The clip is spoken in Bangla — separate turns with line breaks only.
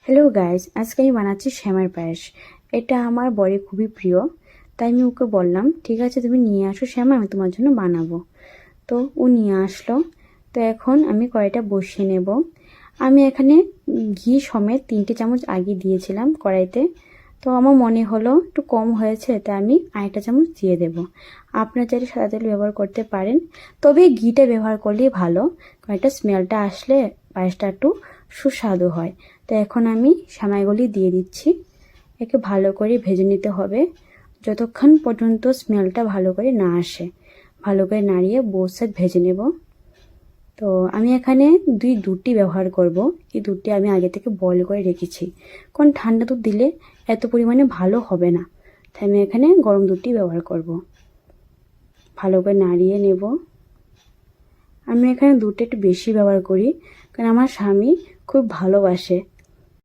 হ্যালো গাইস, আজকে আমি বানাচ্ছি শ্যামার পায়েস। এটা আমার বরের খুবই প্রিয়, তাই আমি ওকে বললাম ঠিক আছে তুমি নিয়ে আসো শ্যামা, আমি তোমার জন্য বানাবো। তো ও নিয়ে আসলো। তো এখন আমি কড়াইটা বসিয়ে নেব। আমি এখানে ঘি সমেত 3টে চামচ আগে দিয়েছিলাম কড়াইতে। তো আমার মনে হলো একটু কম হয়েছে, তাই আমি আরেকটা চামচ দিয়ে দেব। আপনারা চাইলে সাদা তেল ব্যবহার করতে পারেন, তবে ঘিটা ব্যবহার করলেই ভালো, কারণ এটা স্মেলটা আসলে পায়েসটা একটু সুস্বাদু হয়। তো এখন আমি সেমাইগুলি দিয়ে দিচ্ছি। একে ভালো করে ভেজে নিতে হবে যতক্ষণ পর্যন্ত স্মেলটা ভালো করে না আসে। ভালো করে নাড়িয়ে বোথ সাইড ভেজে নেব। তো আমি এখানে দুধটি ব্যবহার করব। এই দুধটি আমি আগে থেকে বয়েল করে রেখেছি, কারণ ঠান্ডা দুধ দিলে এত পরিমাণে ভালো হবে না, তাই আমি এখানে গরম দুধটি ব্যবহার করব। ভালো করে নাড়িয়ে নেব। আমি এখানে দুধটা একটু বেশি ব্যবহার করি, কারণ আমার স্বামী খুব ভালোবাসে